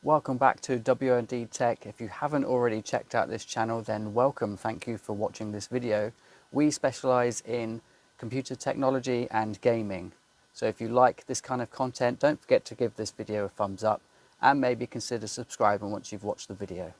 Welcome back to WND Tech. If you haven't already checked out this channel, then welcome. Thank you for watching this video. We specialize in computer technology and gaming. So if you like this kind of content, don't forget to give this video a thumbs up and maybe consider subscribing once you've watched the video.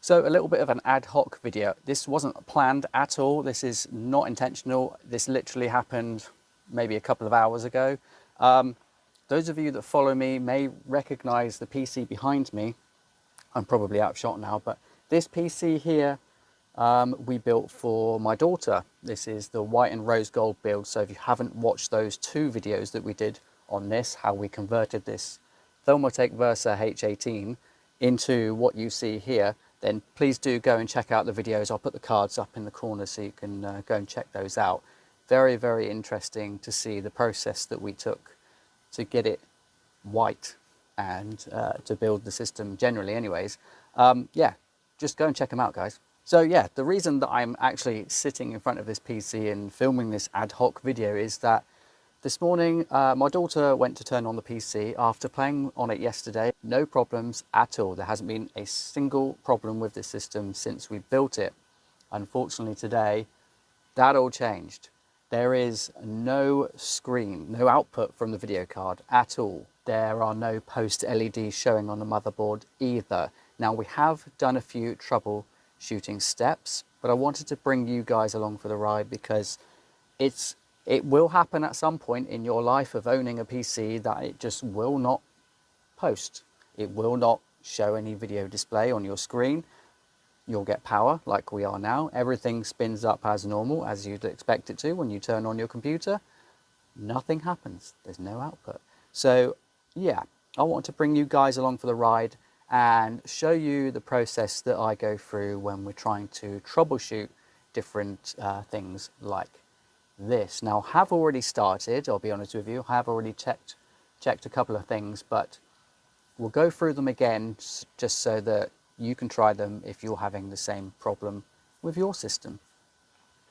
So a little bit of an ad hoc video. This wasn't planned at all. This is not intentional. This literally happened maybe a couple of hours ago. Those of you that follow me may recognize the PC behind me. I'm probably out of shot now, but this PC here we built for my daughter. This is the white and rose gold build. So if you haven't watched those two videos that we did on this, how we converted this Thermaltake Versa H18 into what you see here, then please do go and check out the videos. I'll put the cards up in the corner so you can go and check those out. Very, very interesting to see the process that we took to get it white and to build the system generally anyways. Yeah, just go and check them out, guys. So yeah, the reason that I'm actually sitting in front of this PC and filming this ad hoc video is that this morning, my daughter went to turn on the PC after playing on it yesterday. No problems at all. There hasn't been a single problem with this system since we built it. Unfortunately today, that all changed. There is no screen, no output from the video card at all. There are no post LEDs showing on the motherboard either. Now we have done a few troubleshooting steps, but I wanted to bring you guys along for the ride because it will happen at some point in your life of owning a PC that it just will not post. It will not show any video display on your screen. You'll get power like we are now. Everything spins up as normal, as you'd expect it to when you turn on your computer. Nothing happens. There's no output. So yeah, I want to bring you guys along for the ride and show you the process that I go through when we're trying to troubleshoot different things like this. Now I have already started, I'll be honest with you, I have already checked a couple of things, but we'll go through them again just so that you can try them if you're having the same problem with your system.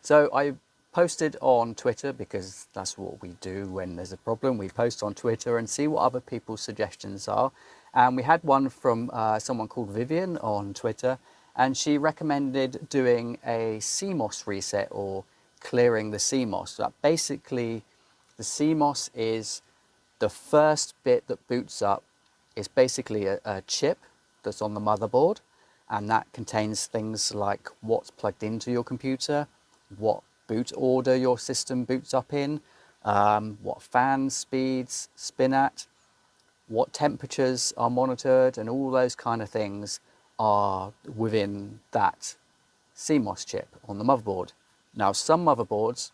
So I posted on Twitter because that's what we do when there's a problem. We post on Twitter and see what other people's suggestions are. And we had one from someone called Vivian on Twitter, and she recommended doing a CMOS reset or clearing the CMOS. So that basically the CMOS is the first bit that boots up. Is basically a chip that's on the motherboard, and that contains things like what's plugged into your computer, what boot order your system boots up in, what fan speeds spin at, what temperatures are monitored, and all those kind of things are within that CMOS chip on the motherboard. Now, some motherboards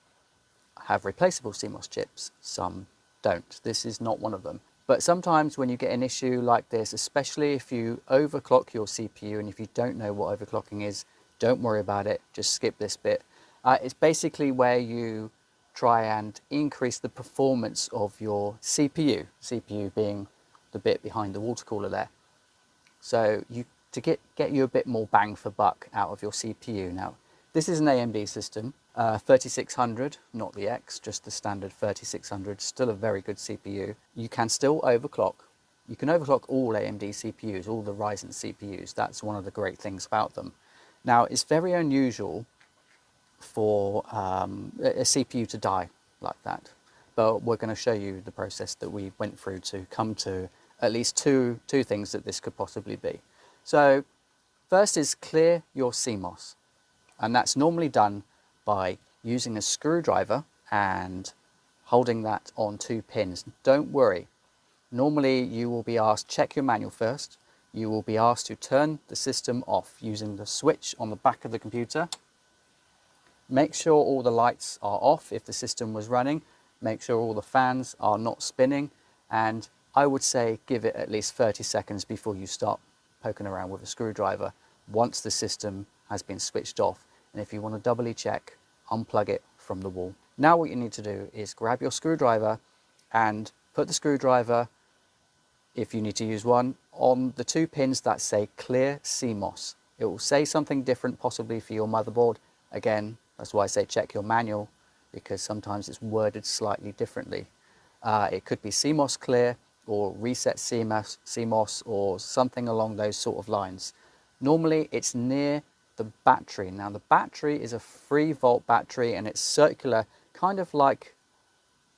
have replaceable CMOS chips, some don't. This is not one of them. But sometimes when you get an issue like this, especially if you overclock your CPU, and if you don't know what overclocking is, don't worry about it, just skip this bit. It's basically where you try and increase the performance of your CPU, CPU being the bit behind the water cooler there. So to get you a bit more bang for buck out of your CPU. Now, this is an AMD system, 3600, not the X, just the standard 3600, still a very good CPU. You can still overclock. You can overclock all AMD CPUs, all the Ryzen CPUs. That's one of the great things about them. Now, it's very unusual for a CPU to die like that, but we're going to show you the process that we went through to come to at least two things that this could possibly be. So first is clear your CMOS. And that's normally done by using a screwdriver and holding that on two pins. Don't worry. Normally you will be asked, check your manual first. You will be asked to turn the system off using the switch on the back of the computer. Make sure all the lights are off if the system was running. Make sure all the fans are not spinning. And I would say give it at least 30 seconds before you start poking around with a screwdriver once the system has been switched off. And if you want to doubly check, unplug it from the wall. Now what you need to do is grab your screwdriver and put the screwdriver if you need to use one, on the 2 pins that say clear CMOS. It will say something different possibly for your motherboard. Again, that's why I say check your manual, because sometimes it's worded slightly differently. It could be CMOS clear or reset CMOS or something along those sort of lines. Normally it's near the battery. Now the battery is a 3-volt battery and it's circular, kind of like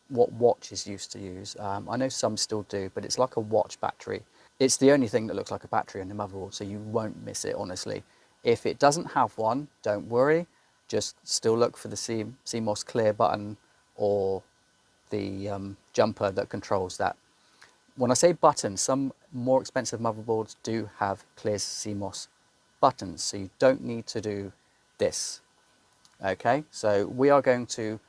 what watches used to use. I know some still do, but it's like a watch battery. It's the only thing that looks like a battery on the motherboard, so you won't miss it, honestly. If it doesn't have one, don't worry. Just still look for the CMOS clear button or the jumper that controls that. When I say buttons, some more expensive motherboards do have clear CMOS buttons, so you don't need to do this. Okay, so we are going to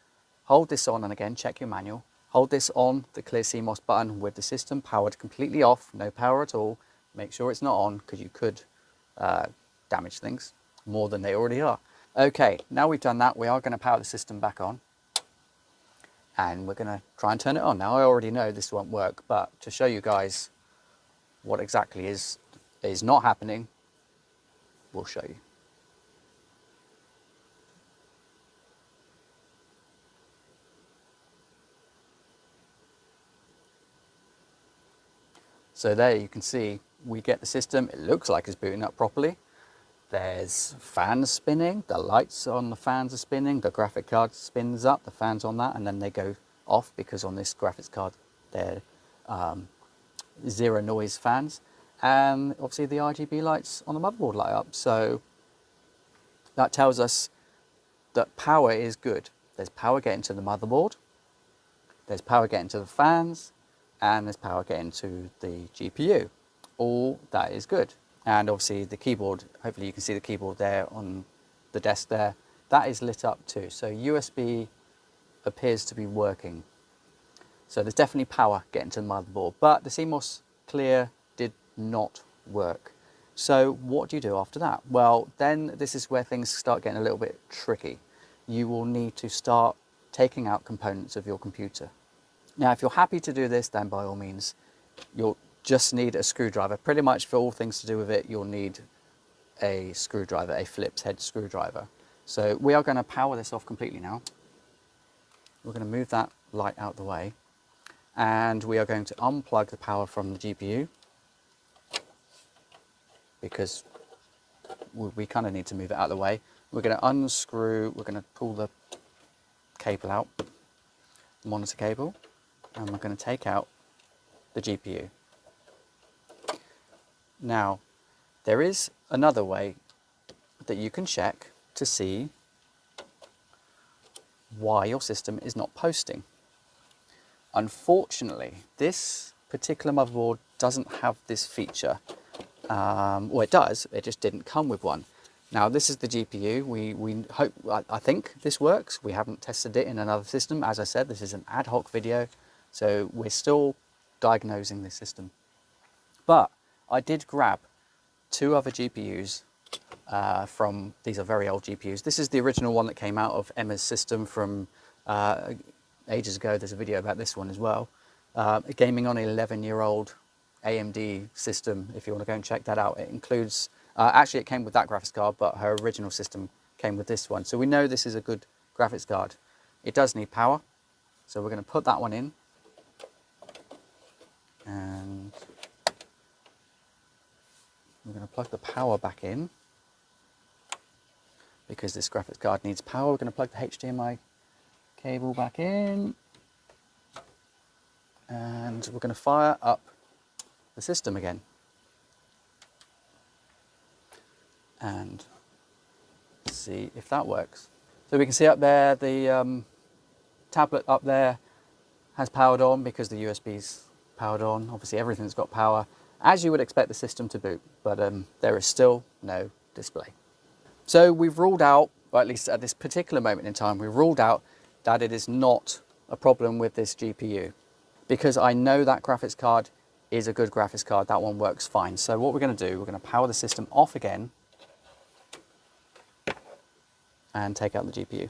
hold this on, and again, check your manual. Hold this on the clear CMOS button with the system powered completely off, no power at all. Make sure it's not on, because you could damage things more than they already are. Okay, now we've done that, we are going to power the system back on. And we're going to try and turn it on. Now I already know this won't work, but to show you guys what exactly is not happening, we'll show you. So there you can see we get the system, it looks like it's booting up properly. There's fans spinning, the lights on the fans are spinning, the graphic card spins up, the fans on that, and then they go off because on this graphics card they're zero noise fans. And obviously the RGB lights on the motherboard light up. So that tells us that power is good. There's power getting to the motherboard, there's power getting to the fans, and there's power getting to the GPU. All that is good. And obviously the keyboard, hopefully you can see the keyboard there on the desk there, that is lit up too. So USB appears to be working. So there's definitely power getting to the motherboard, but the CMOS clear did not work. So what do you do after that? Well, then this is where things start getting a little bit tricky. You will need to start taking out components of your computer. Now, if you're happy to do this, then by all means, you'll just need a screwdriver. Pretty much for all things to do with it, you'll need a screwdriver, a Phillips head screwdriver. So we are going to power this off completely now. We're going to move that light out the way, and we are going to unplug the power from the GPU, because we kind of need to move it out of the way. We're going to unscrew, we're going to pull the cable out, the monitor cable, and we're going to take out the GPU. Now, there is another way that you can check to see why your system is not posting. Unfortunately, this particular motherboard doesn't have this feature. Well, it does, it just didn't come with one. Now, this is the GPU. We hope, I think this works. We haven't tested it in another system. As I said, this is an ad hoc video, so we're still diagnosing this system. But I did grab 2 other GPUs from, these are very old GPUs. This is the original one that came out of Emma's system from ages ago. There's a video about this one as well. Gaming on an 11-year-old AMD system, if you want to go and check that out. It includes, actually it came with that graphics card, but her original system came with this one. So we know this is a good graphics card. It does need power, so we're going to put that one in. And we're going to plug the power back in. Because this graphics card needs power, we're going to plug the HDMI cable back in. And we're going to fire up the system again. And see if that works. So we can see up there, the tablet up there has powered on because the USB's powered on. Obviously everything's got power, as you would expect the system to boot, but there is still no display. So we've ruled out, or at least at this particular moment in time, we've ruled out that it is not a problem with this GPU, because I know that graphics card is a good graphics card. That one works fine. So what we're going to do, we're going to power the system off again and take out the GPU.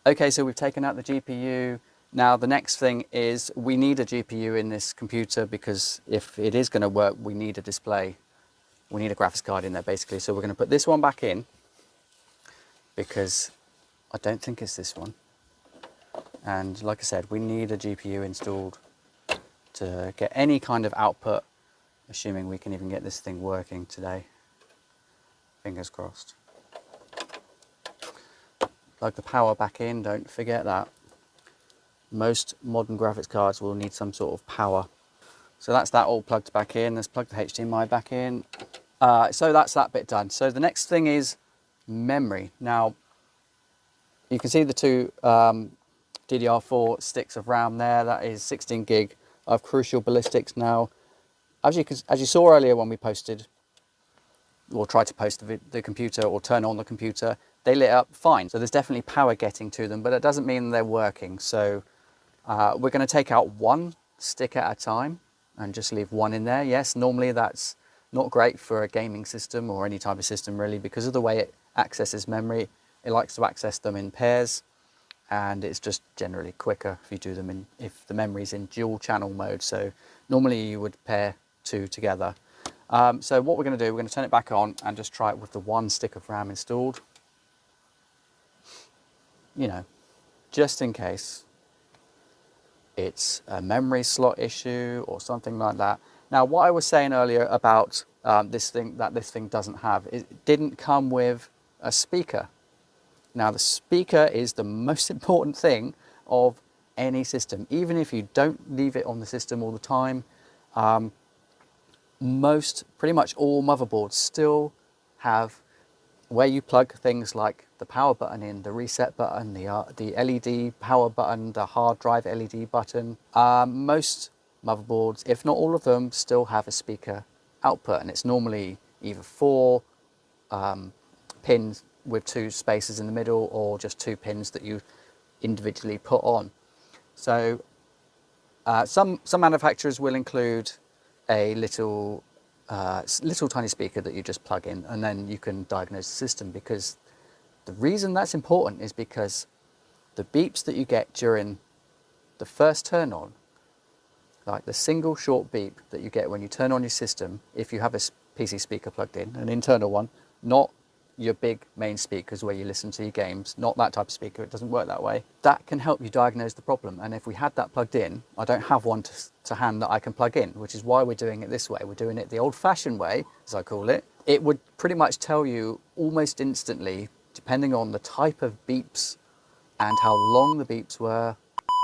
Okay, so we've taken out the GPU. Now the next thing is we need a GPU in this computer, because if it is going to work, we need a display. We need a graphics card in there basically. So we're going to put this one back in, because I don't think it's this one. And like I said, we need a GPU installed to get any kind of output, assuming we can even get this thing working today. Fingers crossed. Plug the power back in, don't forget that. Most modern graphics cards will need some sort of power. So that's that all plugged back in. Let's plug the HDMI back in. So that's that bit done. So the next thing is memory. Now, you can see the two DDR4 sticks of RAM there. That is 16 gig of Crucial Ballistics. Now, as you saw earlier when we posted, or tried to post the computer or turn on the computer, they lit up fine. So there's definitely power getting to them, but it doesn't mean they're working. So we're going to take out one stick at a time and just leave one in there. Yes, normally that's not great for a gaming system or any type of system really, because of the way it accesses memory. It likes to access them in pairs, and it's just generally quicker if you do them in, if the memory's in dual channel mode. So normally you would pair two together. So what we're going to do, we're going to turn it back on and just try it with the one stick of RAM installed. You know, just in case it's a memory slot issue or something like that. Now, what I was saying earlier about this thing doesn't have, it didn't come with a speaker. Now, the speaker is the most important thing of any system. Even if you don't leave it on the system all the time, pretty much all motherboards still have where you plug things like the power button in, the reset button, the LED power button, the hard drive LED button. Most motherboards, if not all of them, still have a speaker output, and it's normally either 4 pins with 2 spaces in the middle, or just 2 pins that you individually put on. So some manufacturers will include a little tiny speaker that you just plug in, and then you can diagnose the system. Because the reason that's important is because the beeps that you get during the first turn on, like the single short beep that you get when you turn on your system, if you have a PC speaker plugged in, an internal one, not your big main speakers where you listen to your games, not that type of speaker, it doesn't work that way. That can help you diagnose the problem. And if we had that plugged in, I don't have one to hand that I can plug in, which is why we're doing it this way. We're doing it the old-fashioned way, as I call it. It would pretty much tell you almost instantly, depending on the type of beeps and how long the beeps were,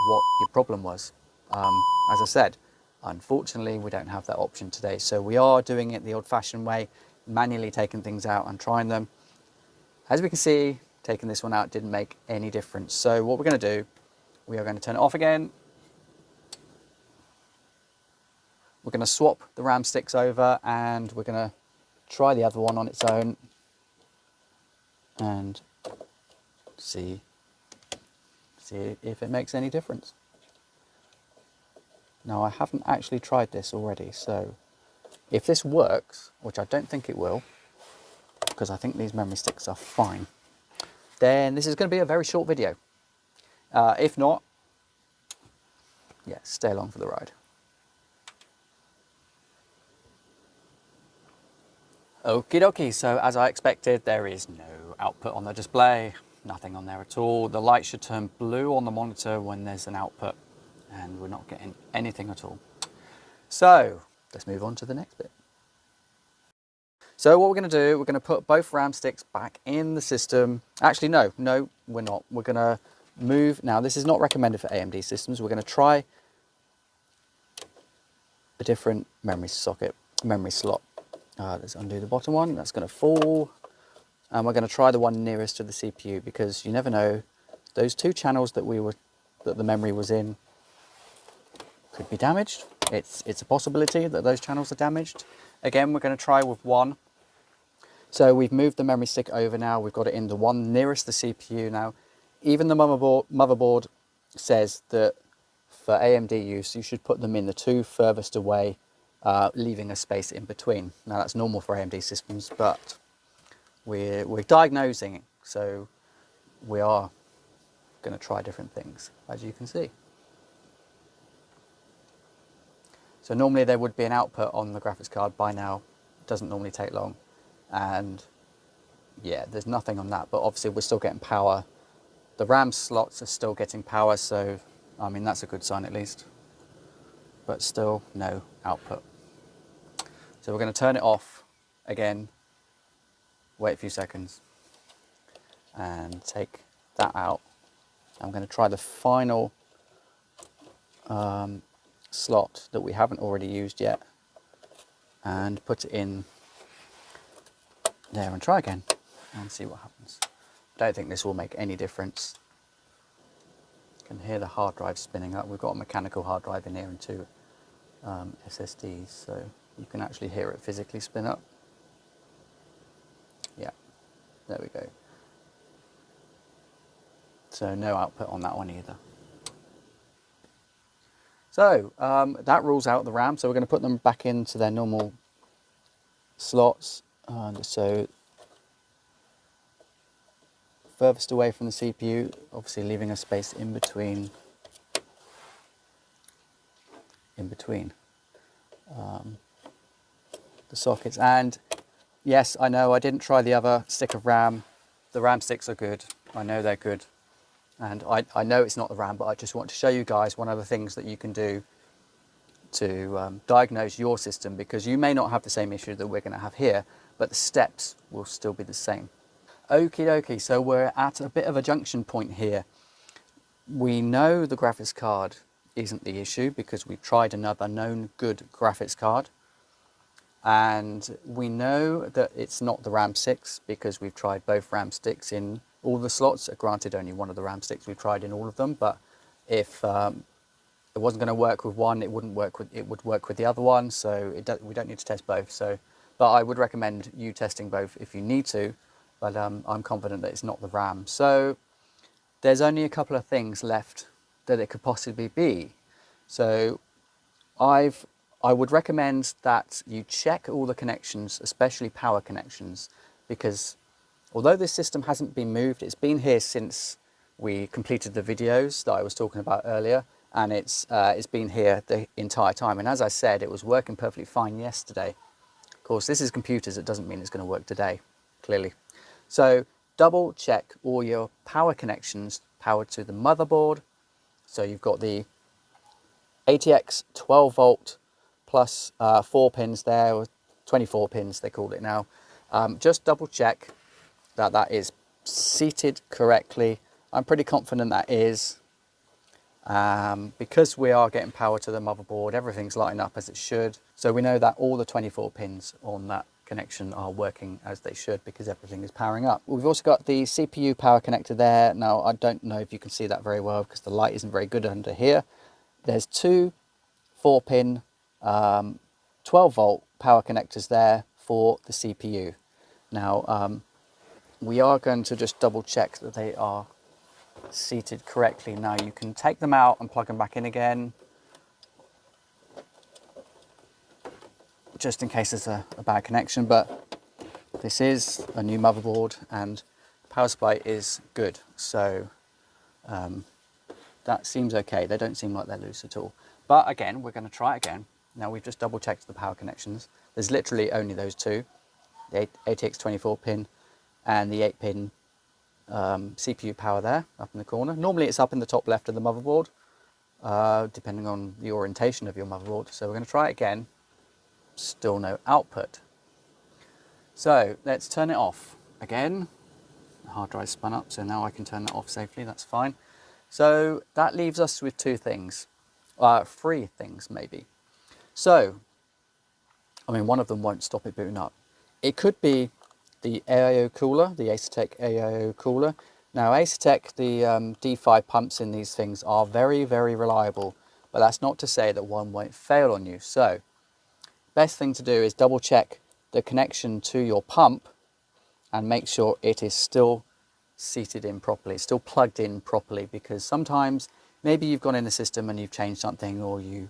what your problem was. As I said, unfortunately, we don't have that option today. So we are doing it the old-fashioned way, manually taking things out and trying them. As we can see, taking this one out didn't make any difference. So what we're going to do, we are going to turn it off again. We're going to swap the RAM sticks over, and we're going to try the other one on its own and see if it makes any difference. Now, I haven't actually tried this already, so if this works, which I don't think it will, because I think these memory sticks are fine, then this is going to be a very short video. If not, yeah, stay along for the ride. Okie dokie, so as I expected, there is no output on the display, nothing on there at all. The light should turn blue on the monitor when there's an output, and we're not getting anything at all. So let's move on to the next bit. So what we're going to do, we're going to put both RAM sticks back in the system. Actually, no, we're not. We're going to move. Now, this is not recommended for AMD systems. We're going to try a different memory slot. Let's undo the bottom one. That's going to fall. And we're going to try the one nearest to the CPU, because you never know. Those 2 channels that the memory was in could be damaged. It's a possibility that those channels are damaged. Again, we're going to try with one. So we've moved the memory stick over now. We've got it in the one nearest the CPU now. Even the motherboard says that for AMD use, you should put them in the 2 furthest away, leaving a space in between. Now, that's normal for AMD systems, but we're diagnosing it. So we are going to try different things, as you can see. So normally there would be an output on the graphics card by now. It doesn't normally take long. And yeah, there's nothing on that, but obviously we're still getting power. The RAM slots are still getting power, so I mean that's a good sign at least. But still no output. So we're going to turn it off again, wait a few seconds, and take that out. I'm going to try the final slot that we haven't already used yet and put it in there and try again and see what happens. I don't think this will make any difference. You can hear the hard drive spinning up. We've got a mechanical hard drive in here and two SSDs, so you can actually hear it physically spin up. Yeah, there we go. So no output on that one either. So that rules out the RAM, so we're going to put them back into their normal slots. So furthest away from the CPU, obviously leaving a space in between the sockets. And yes, I know I didn't try the other stick of RAM. The RAM sticks are good. I know they're good. And I know it's not the RAM, but I just want to show you guys one of the things that you can do to diagnose your system, because you may not have the same issue that we're going to have here, but the steps will still be the same. Okie dokie, so we're at a bit of a junction point here. We know the graphics card isn't the issue because we've tried another known good graphics card. And we know that it's not the RAM 6 because we've tried both RAM sticks in all the slots. Granted, only one of the RAM sticks we've tried in all of them, but if it wasn't going to work with one, it would work with the other one, so we don't need to test both. But I would recommend you testing both if you need to, but I'm confident that it's not the RAM. So there's only a couple of things left that it could possibly be. So I would recommend that you check all the connections, especially power connections, because although this system hasn't been moved, it's been here since we completed the videos that I was talking about earlier, and it's been here the entire time. And as I said, it was working perfectly fine yesterday. Of course, this is computers. It doesn't mean it's going to work today, clearly. So double check all your power connections powered to the motherboard. So you've got the ATX 12 volt plus 4 pins there, or 24 pins they call it now. Just double check that that is seated correctly. I'm pretty confident that is, because we are getting power to the motherboard, everything's lighting up as it should. So we know that all the 24 pins on that connection are working as they should because everything is powering up. We've also got the CPU power connector there. Now I don't know if you can see that very well because the light isn't very good under here. There's two 4-pin 12 volt power connectors there for the CPU. Now we are going to just double check that they are seated correctly. Now you can take them out and plug them back in again, just in case there's a bad connection, but this is a new motherboard and power supply is good, so that seems okay. They don't seem like they're loose at all. But again, we're going to try it again. Now we've just double checked the power connections. There's literally only those two, the ATX 24 pin and the 8-pin CPU power there up in the corner. Normally it's up in the top left of the motherboard, depending on the orientation of your motherboard. So we're going to try it again. Still no output. So let's turn it off again. The hard drive spun up, so now I can turn that off safely. That's fine. So that leaves us with two things, three things maybe. So, I mean, one of them won't stop it booting up. It could be the AIO cooler, the Asetek AIO cooler. Now Asetek, the D5 pumps in these things are very, very reliable, but that's not to say that one won't fail on you. So best thing to do is double check the connection to your pump and make sure it is still seated in properly, still plugged in properly, because sometimes maybe you've gone in the system and you've changed something, or you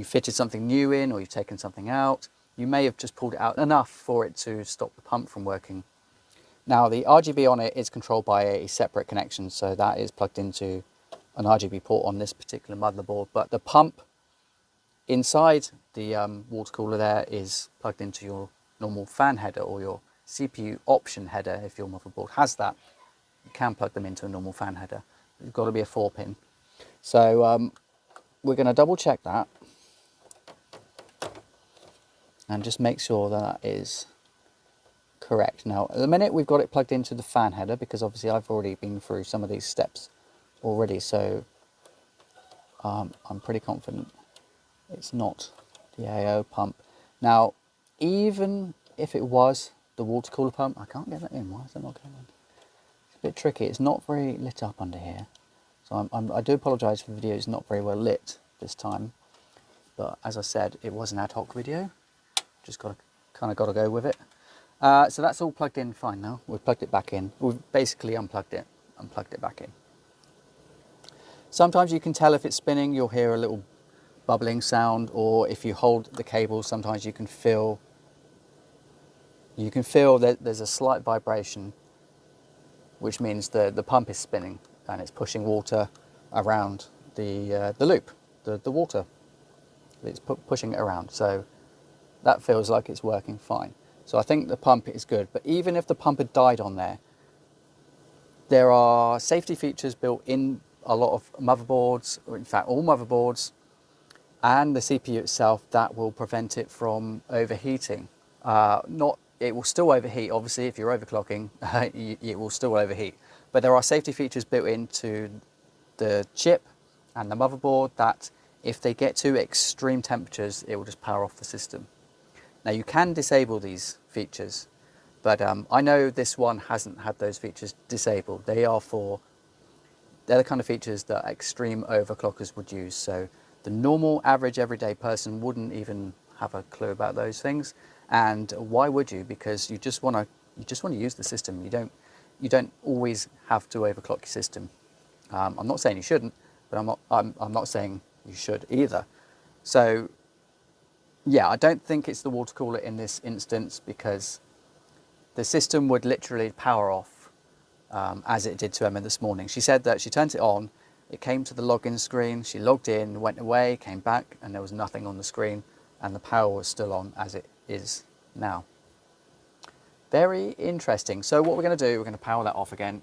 fitted something new in, or you've taken something out. You may have just pulled it out enough for it to stop the pump from working. Now the RGB on it is controlled by a separate connection, so that is plugged into an RGB port on this particular motherboard, but the pump inside the water cooler there is plugged into your normal fan header or your CPU option header. If your motherboard has that, you can plug them into a normal fan header. It's got to be a 4-pin. So we're going to double check that and just make sure that is correct. Now, at the minute we've got it plugged into the fan header because obviously I've already been through some of these steps already, so I'm pretty confident it's not the AO pump. Now, even if it was the water cooler pump, I can't get that in. Why is that not going in? It's a bit tricky. It's not very lit up under here. So I do apologise for the video. It's not very well lit this time. But as I said, it was an ad hoc video. Just got to go with it. So that's all plugged in fine now. We've plugged it back in. We've basically unplugged it back in. Sometimes you can tell if it's spinning. You'll hear a little bubbling sound, or if you hold the cable, sometimes you can feel that there's a slight vibration, which means the pump is spinning and it's pushing water around the loop, the water. It's pushing it around, so that feels like it's working fine. So I think the pump is good, but even if the pump had died on there, there are safety features built in a lot of motherboards, or in fact all motherboards, and the CPU itself that will prevent it from overheating. It will still overheat, obviously, if you're overclocking, it will still overheat. But there are safety features built into the chip and the motherboard that if they get to extreme temperatures, it will just power off the system. Now you can disable these features, but I know this one hasn't had those features disabled. They're the kind of features that extreme overclockers would use. So the normal, average, everyday person wouldn't even have a clue about those things. And why would you? Because you just want to use the system. You don't always have to overclock your system. I'm not saying you shouldn't, but I'm not saying you should either. So yeah, I don't think it's the water cooler in this instance, because the system would literally power off as it did to Emma this morning. She said that she turned it on, it came to the login screen, she logged in, went away, came back, and there was nothing on the screen, and the power was still on as it is now. Very interesting. So what we're going to do, we're going to power that off again,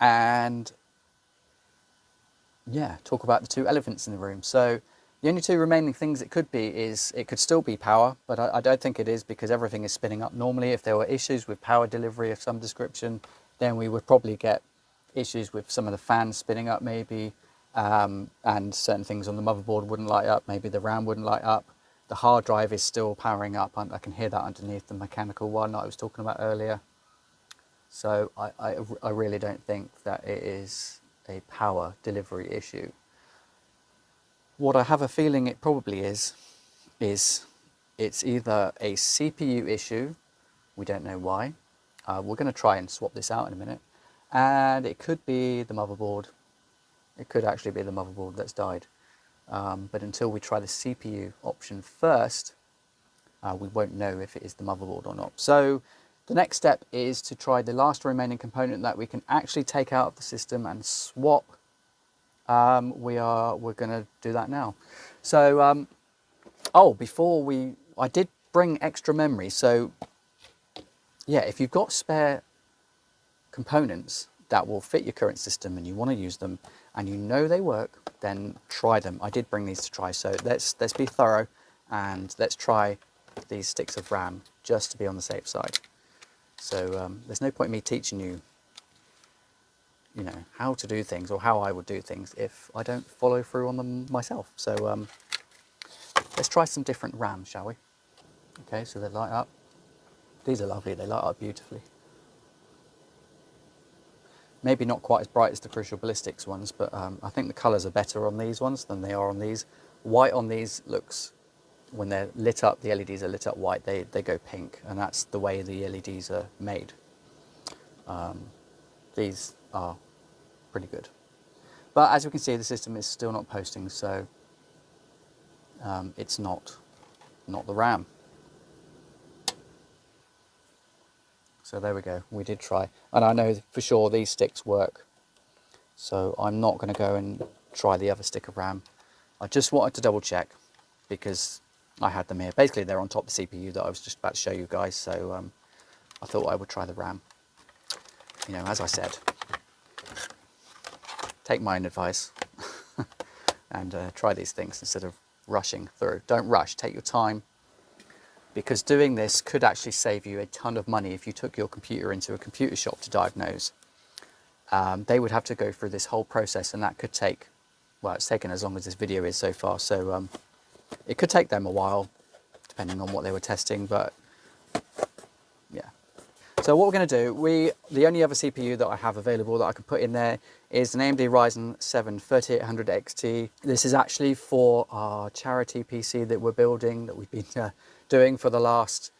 and yeah, talk about the two elephants in the room. So the only two remaining things it could be is, it could still be power, but I don't think it is, because everything is spinning up normally. If there were issues with power delivery of some description, then we would probably get issues with some of the fans spinning up maybe, and certain things on the motherboard wouldn't light up, maybe the RAM wouldn't light up. The hard drive is still powering up, I can hear that underneath the mechanical one that I was talking about earlier. So I really don't think that it is a power delivery issue. What I have a feeling it probably is it's either a CPU issue, we don't know why. We're going to try and swap this out in a minute, and it could be the motherboard. It could actually be the motherboard that's died. But until we try the CPU option first, we won't know if it is the motherboard or not. So the next step is to try the last remaining component that we can actually take out of the system and swap. We're going to do that now. So I did bring extra memory. So yeah, if you've got spare components that will fit your current system and you want to use them and you know they work, then try them. I did bring these to try, so let's be thorough and let's try these sticks of RAM just to be on the safe side. So there's no point in me teaching you how to do things or how I would do things if I don't follow through on them myself. So let's try some different RAM, shall we? Okay, so they light up. These are lovely, they light up beautifully. Maybe not quite as bright as the Crucial Ballistics ones, but I think the colours are better on these ones than they are on these. White on these looks, when they're lit up, the LEDs are lit up white, they go pink, and that's the way the LEDs are made. These are pretty good. But as we can see, the system is still not posting, so it's not the RAM. So there we go, we did try. And I know for sure these sticks work. So I'm not going to go and try the other stick of RAM. I just wanted to double check. because I had them here. Basically, they're on top of the CPU that I was just about to show you guys. So I thought I would try the RAM. You know, as I said, take my own advice and try these things instead of rushing through. Don't rush, take your time, because doing this could actually save you a ton of money if you took your computer into a computer shop to diagnose. They would have to go through this whole process, and that could take, well, it's taken as long as this video is so far, so it could take them a while depending on what they were testing, but yeah. So what we're going to do, the only other CPU that I have available that I can put in there is an AMD Ryzen 7 3800 XT. This is actually for our charity PC that we're building, that we've been doing for the last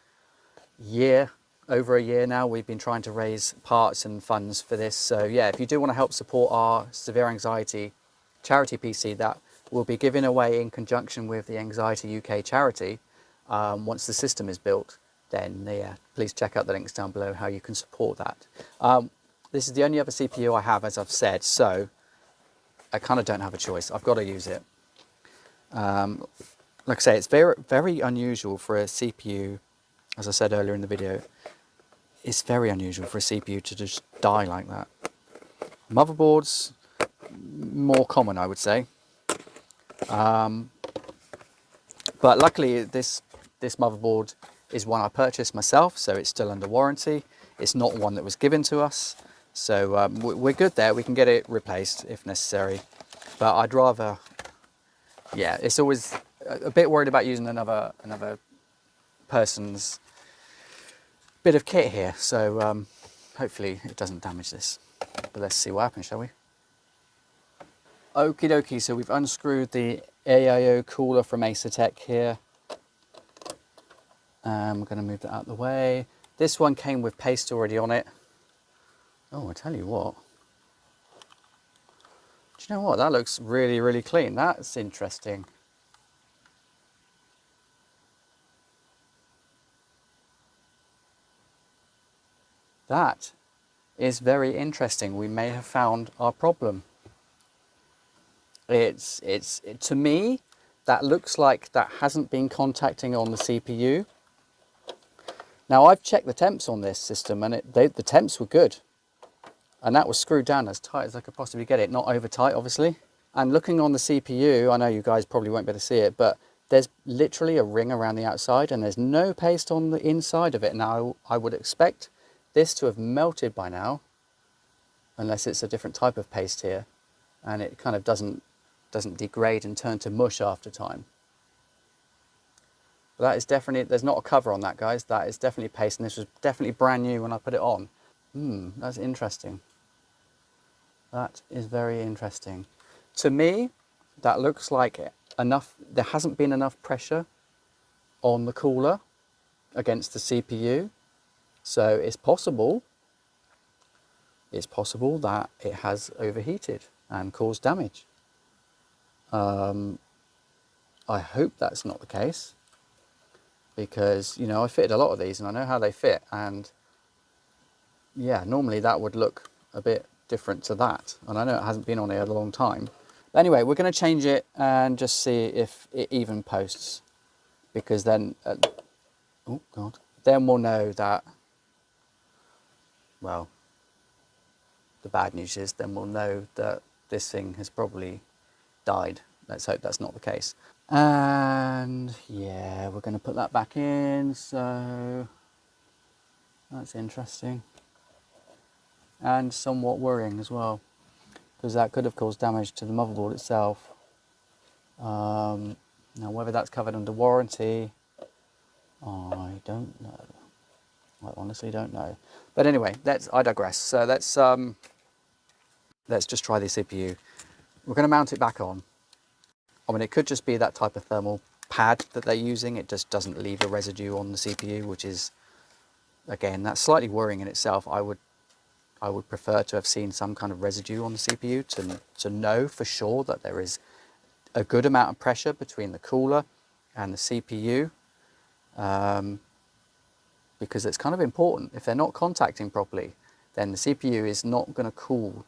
year, over a year now. We've been trying to raise parts and funds for this. So yeah, if you do want to help support our severe anxiety charity PC that we'll be giving away in conjunction with the Anxiety UK charity, once the system is built, then yeah, please check out the links down below how you can support that. This is the only other CPU I have, as I've said, so I kind of don't have a choice. I've got to use it. Like I say, it's very, very unusual for a CPU, as I said earlier in the video, it's very unusual for a CPU to just die like that. Motherboards, more common, I would say. But luckily, this motherboard is one I purchased myself, so it's still under warranty. It's not one that was given to us, so we're good there. We can get it replaced if necessary, but I'd rather, yeah, it's always a bit worried about using another person's bit of kit here, so hopefully it doesn't damage this. But let's see what happens, shall we? Okie dokie, so we've unscrewed the AIO cooler from Acertech here. We're going to move that out of the way. This one came with paste already on it. Oh, I tell you what. Do you know what? That looks really, really clean. That's interesting. That is very interesting. We may have found our problem. To me, that looks like that hasn't been contacting on the CPU. Now, I've checked the temps on this system, and the temps were good. And that was screwed down as tight as I could possibly get it. Not over tight, obviously. And looking on the CPU, I know you guys probably won't be able to see it, but there's literally a ring around the outside, and there's no paste on the inside of it. Now, I would expect this to have melted by now, unless it's a different type of paste here, and it kind of doesn't degrade and turn to mush after time. But that is definitely, there's not a cover on that, guys. That is definitely paste, and this was definitely brand new when I put it on. That's interesting. That is very interesting. To me, that looks like enough, there hasn't been enough pressure on the cooler against the CPU. So it's possible that it has overheated and caused damage. I hope that's not the case, because, you know, I fitted a lot of these and I know how they fit, and yeah, normally that would look a bit different to that, and I know it hasn't been on here a long time. But anyway, we're going to change it and just see if it even posts, because then oh god, then we'll know that, well, the bad news is then we'll know that this thing has probably died. Let's hope that's not the case. And yeah, we're going to put that back in, so that's interesting and somewhat worrying as well, because that could have caused damage to the motherboard itself. Now whether that's covered under warranty, I don't know. I honestly don't know. But anyway, I digress. So let's just try the CPU. We're going to mount it back on. I mean, it could just be that type of thermal pad that they're using. It just doesn't leave a residue on the CPU, which is, again, that's slightly worrying in itself. I would prefer to have seen some kind of residue on the CPU to know for sure that there is a good amount of pressure between the cooler and the CPU, because it's kind of important. If they're not contacting properly, then the CPU is not going to cool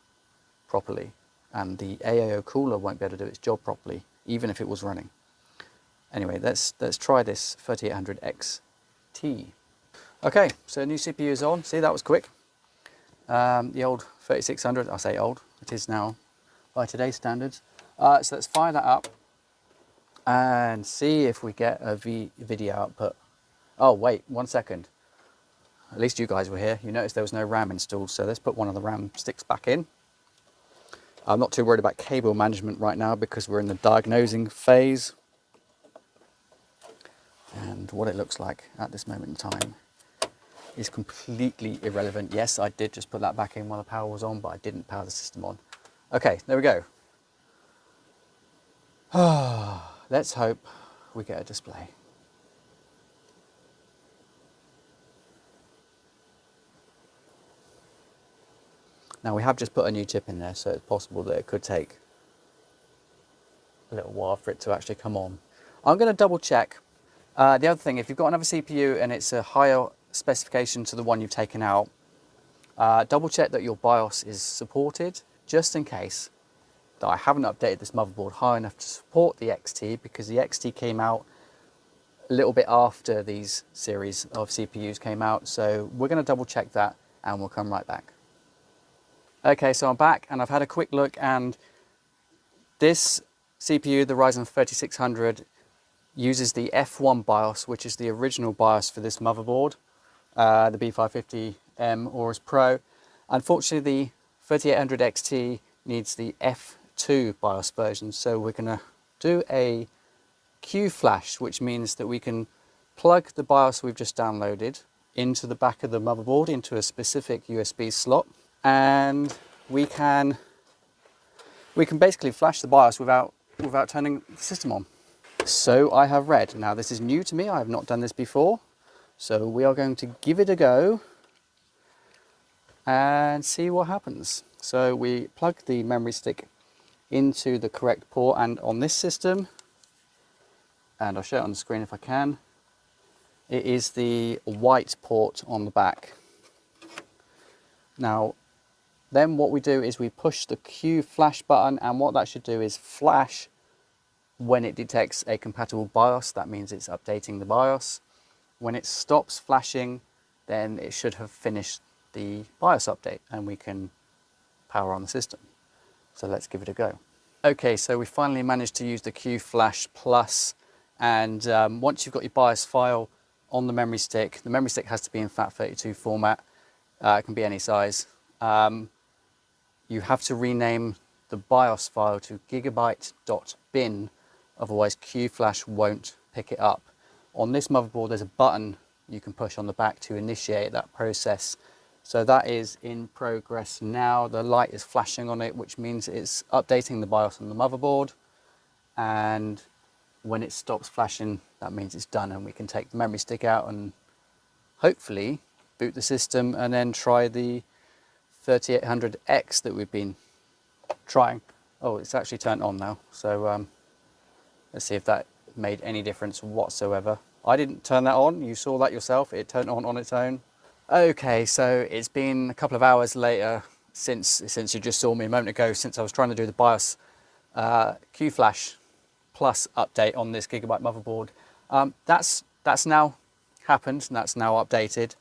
properly, and the AIO cooler won't be able to do its job properly, even if it was running. Anyway, let's try this 3800 XT. Okay, so new CPU is on. See, that was quick. The old 3600, I say old, it is now by today's standards. So let's fire that up and see if we get a video output. Oh wait, 1 second. At least you guys were here. You noticed there was no RAM installed, so let's put one of the RAM sticks back in. I'm not too worried about cable management right now because we're in the diagnosing phase. And what it looks like at this moment in time is completely irrelevant. Yes, I did just put that back in while the power was on, but I didn't power the system on. Okay, there we go. Let's hope we get a display. Now we have just put a new chip in there, so it's possible that it could take a little while for it to actually come on. I'm going to double check. The other thing, if you've got another CPU and it's a higher specification to the one you've taken out, double check that your BIOS is supported, just in case that I haven't updated this motherboard high enough to support the XT, because the XT came out a little bit after these series of CPUs came out. So we're going to double check that and we'll come right back. Okay, so I'm back and I've had a quick look, and this CPU, the Ryzen 3600, uses the F1 BIOS, which is the original BIOS for this motherboard, the B550M Aorus Pro. Unfortunately, the 3800 XT needs the F2 BIOS version, so we're going to do a Q-Flash, which means that we can plug the BIOS we've just downloaded into the back of the motherboard, into a specific USB slot, and we can basically flash the BIOS without turning the system on. So I have read. Now this is new to me, I have not done this before, so we are going to give it a go and see what happens. So we plug the memory stick into the correct port, and on this system, and I'll show it on the screen if I can, it is the white port on the back. Now then what we do is we push the Q flash button, and what that should do is flash when it detects a compatible BIOS. That means it's updating the BIOS. When it stops flashing, then it should have finished the BIOS update and we can power on the system. So let's give it a go. Okay, so we finally managed to use the Q Flash Plus, and once you've got your BIOS file on the memory stick has to be in FAT32 format. It can be any size. You have to rename the BIOS file to gigabyte.bin, otherwise Q-Flash won't pick it up. On this motherboard there's a button you can push on the back to initiate that process. So that is in progress now. The light is flashing on it, which means it's updating the BIOS on the motherboard, and when it stops flashing, that means it's done and we can take the memory stick out and hopefully boot the system and then try the 3800X that we've been trying. Oh, it's actually turned on now, so let's see if that made any difference whatsoever. I didn't turn that on, you saw that yourself, it turned on its own. Okay, so it's been a couple of hours later since you just saw me a moment ago, since I was trying to do the BIOS Q-Flash Plus update on this Gigabyte motherboard. That's now happened, and that's now updated.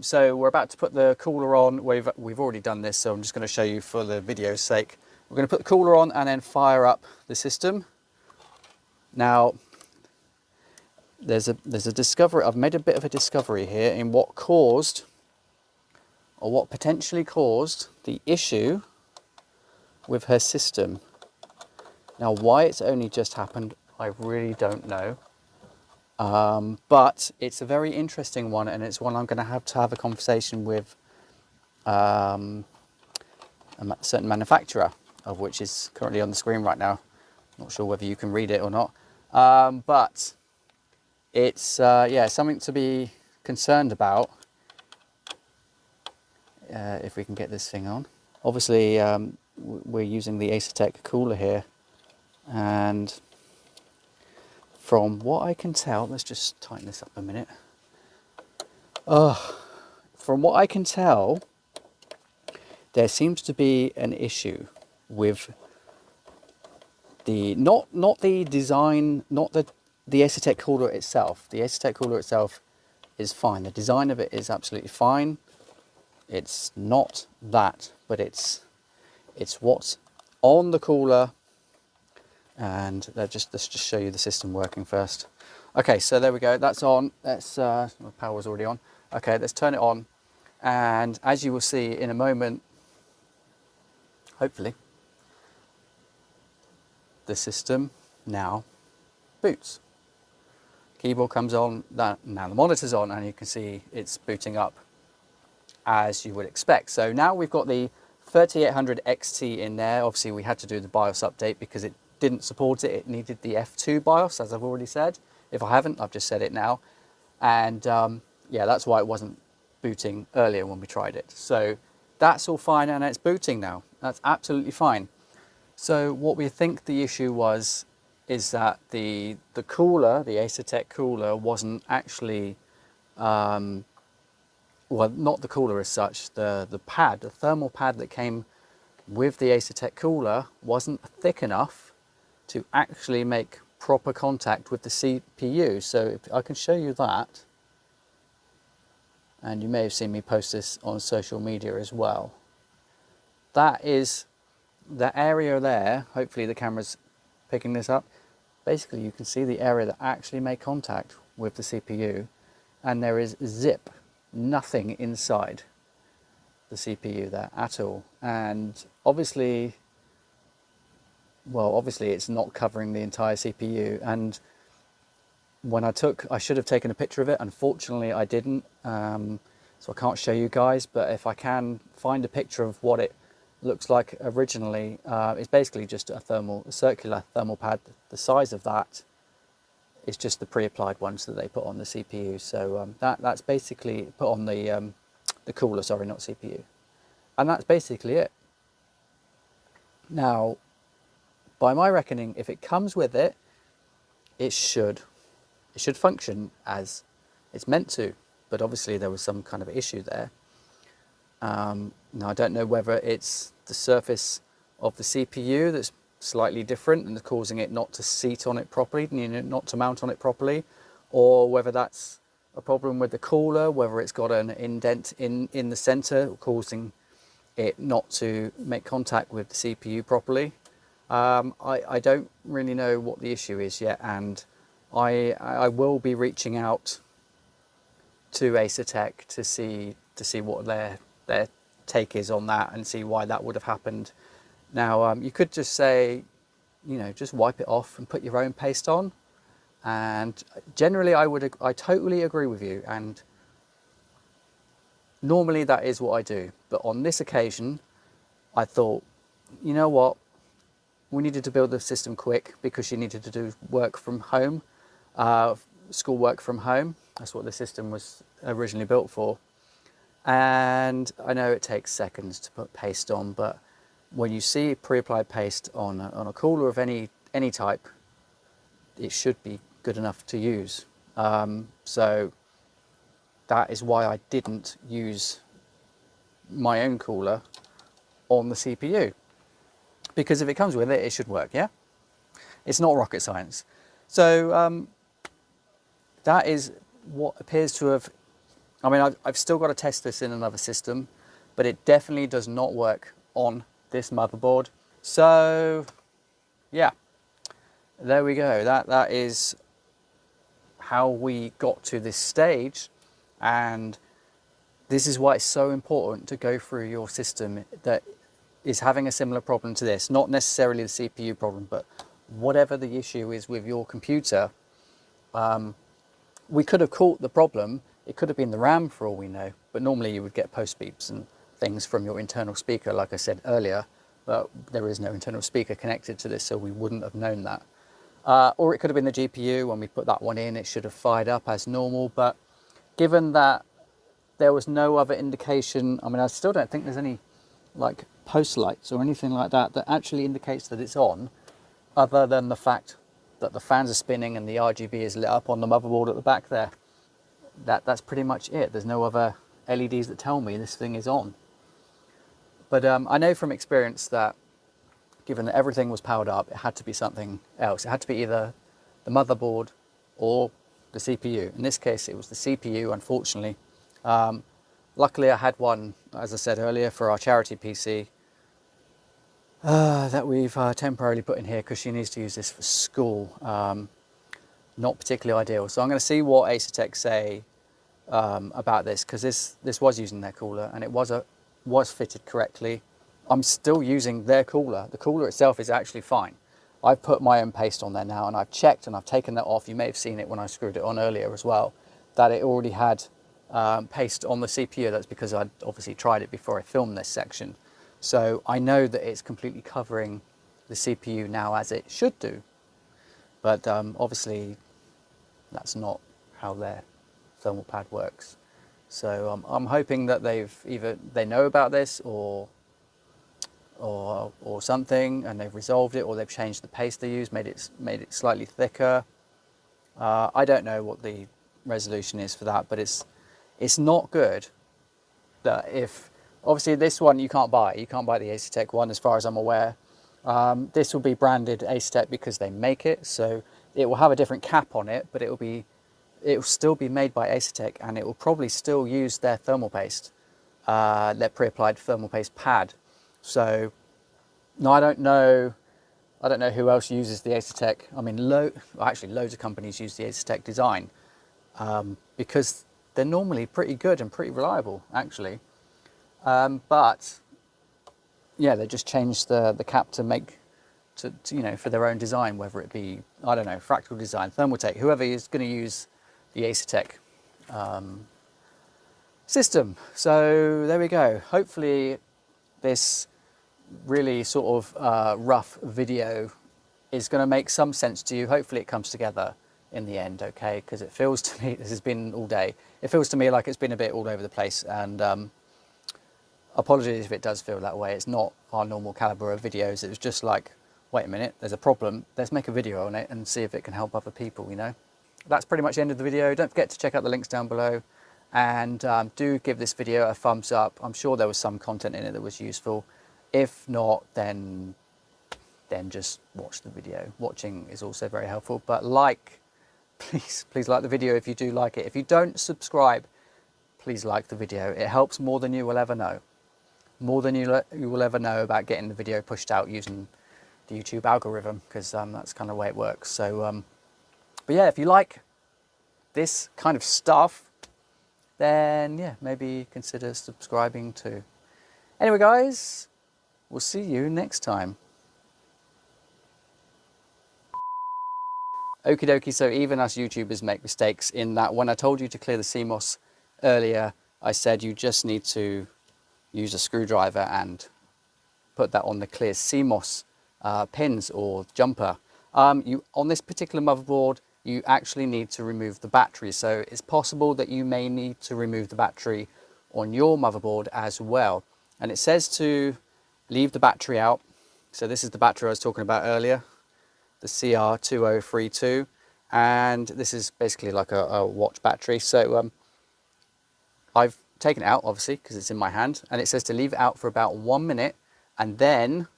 So we're about to put the cooler on. We've already done this, so I'm just going to show you for the video's sake. We're going to put the cooler on and then fire up the system. Now, there's a discovery. I've made a bit of a discovery here in what caused, or what potentially caused, the issue with her system. Now, why it's only just happened, I really don't know. But it's a very interesting one, and it's one I'm going to have a conversation with a certain manufacturer, of which is currently on the screen right now. Not sure whether you can read it or not, but it's yeah, something to be concerned about. If we can get this thing on. Obviously, we're using the Acertec cooler here, and from what I can tell, let's just tighten this up a minute. From what I can tell, there seems to be an issue with not the design, not the Asetek cooler itself. The Asetek cooler itself is fine. The design of it is absolutely fine. It's not that, but it's what's on the cooler. And let's just show you the system working first. Okay, so there we go. That's on. Let's the power's already on. Okay, let's turn it on. And as you will see in a moment, hopefully, the system now boots. Keyboard comes on. Now the monitor's on, and you can see it's booting up as you would expect. So now we've got the 3800 XT in there. Obviously we had to do the BIOS update because it didn't support it. It needed the F2 BIOS, as I've already said. If I haven't, I've just said it now. And yeah, that's why it wasn't booting earlier when we tried it. So that's all fine, and it's booting now. That's absolutely fine. So what we think the issue was is that the cooler, the Asetek cooler, wasn't actually well, not the cooler as such, the pad, the thermal pad that came with the Asetek cooler wasn't thick enough to actually make proper contact with the CPU. So if I can show you that, and you may have seen me post this on social media as well. That is the area there. Hopefully the camera's picking this up. Basically you can see the area that actually made contact with the CPU, and there is zip, nothing inside the CPU there at all. And obviously, well, obviously it's not covering the entire CPU. And when I should have taken a picture of it. Unfortunately, I didn't. So I can't show you guys, but if I can find a picture of what it looks like originally, it's basically just a circular thermal pad. The size of that is just the pre-applied ones that they put on the CPU. So that's basically put on the cooler, sorry, not CPU. And that's basically it. Now, by my reckoning, if it comes with it, it should function as it's meant to. But obviously there was some kind of issue there. Now I don't know whether it's the surface of the CPU that's slightly different and causing it not to seat on it properly, not to mount on it properly, or whether that's a problem with the cooler, whether it's got an indent in the center causing it not to make contact with the CPU properly. I don't really know what the issue is yet, and I will be reaching out to Asetek to see what their take is on that and see why that would have happened. Now you could just say, just wipe it off and put your own paste on, and generally I totally agree with you, and normally that is what I do. But on this occasion I thought, you know what, we needed to build the system quick because she needed to do work from home, school work from home. That's what the system was originally built for. And I know it takes seconds to put paste on, but when you see pre-applied paste on a cooler of any type, it should be good enough to use. So that is why I didn't use my own cooler on the CPU. Because if it comes with it, it should work, yeah? It's not rocket science. So that is what appears to have, I mean, I've still got to test this in another system, but it definitely does not work on this motherboard. So yeah, there we go. That is how we got to this stage, and this is why it's so important to go through your system that is having a similar problem to this. Not necessarily the CPU problem, but whatever the issue is with your computer. We could have caught the problem. It could have been the RAM for all we know, but normally you would get post beeps and things from your internal speaker, like I said earlier, but there is no internal speaker connected to this, so we wouldn't have known that. Or it could have been the GPU. When we put that one in, it should have fired up as normal, but given that there was no other indication, I mean, I still don't think there's any like post lights or anything like that that actually indicates that it's on, other than the fact that the fans are spinning and the RGB is lit up on the motherboard at the back there. That's pretty much it. There's no other LEDs that tell me this thing is on. But I know from experience that given that everything was powered up, it had to be something else. It had to be either the motherboard or the CPU. In this case, it was the CPU, unfortunately. Luckily, I had one, as I said earlier, for our charity PC that we've temporarily put in here because she needs to use this for school. Not particularly ideal. So I'm going to see what Asetek say about this, because this was using their cooler and it was fitted correctly. I'm still using their cooler. The cooler itself is actually fine. I've put my own paste on there now, and I've checked and I've taken that off. You may have seen it when I screwed it on earlier as well, that it already had paste on the CPU. That's because I'd obviously tried it before I filmed this section. So I know that it's completely covering the CPU now, as it should do. But obviously that's not how their thermal pad works. So I'm hoping that they know about this or something, and they've resolved it, or they've changed the paste they use, made it slightly thicker. I don't know what the resolution is for that, but it's not good that if obviously this one you can't buy the Asetek one, as far as I'm aware. This will be branded Asetek because they make it, so it will have a different cap on it, but it will still be made by Asetek, and it will probably still use their thermal paste, their pre-applied thermal paste pad. So no, I don't know who else uses the Asetek. I mean, actually loads of companies use the Asetek design because they're normally pretty good and pretty reliable, actually. But yeah, they just changed the cap to make to you know, for their own design, whether it be, I don't know, Fractal Design, Thermaltake, whoever is going to use the Asetek system. So there we go. Hopefully this really sort of rough video is going to make some sense to you. Hopefully it comes together in the end, okay? Because it feels to me, this has been all day, it feels to me like it's been a bit all over the place, and apologies if it does feel that way. It's not our normal caliber of videos. It was just like, wait a minute, there's a problem, let's make a video on it and see if it can help other people, you know? That's pretty much the end of the video. Don't forget to check out the links down below, and do give this video a thumbs up. I'm sure there was some content in it that was useful. If not, then just watch the video. Watching is also very helpful, but please like the video if you do like it. If you don't subscribe, please like the video. It helps more than you will ever know. More than you will ever know about getting the video pushed out using the YouTube algorithm, because that's kind of the way it works. So, but yeah, if you like this kind of stuff, then yeah, maybe consider subscribing too. Anyway, guys, we'll see you next time. Okie dokie, so even us YouTubers make mistakes in that when I told you to clear the CMOS earlier, I said you just need to use a screwdriver and put that on the clear CMOS pins or jumper. On this particular motherboard, you actually need to remove the battery. So it's possible that you may need to remove the battery on your motherboard as well. And it says to leave the battery out. So this is the battery I was talking about earlier, the CR2032, and this is basically like a watch battery. So I've taken it out, obviously, because it's in my hand, and it says to leave it out for about 1 minute and then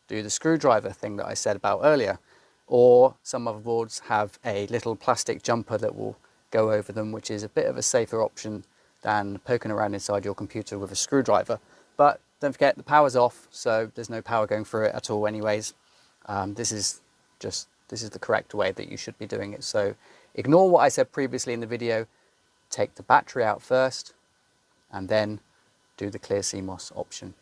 do the screwdriver thing that I said about earlier. Or some motherboards have a little plastic jumper that will go over them, which is a bit of a safer option than poking around inside your computer with a screwdriver. But don't forget, the power's off, so there's no power going through it at all anyways. This is the correct way that you should be doing it. So ignore what I said previously in the video. Take the battery out first and then do the clear CMOS option.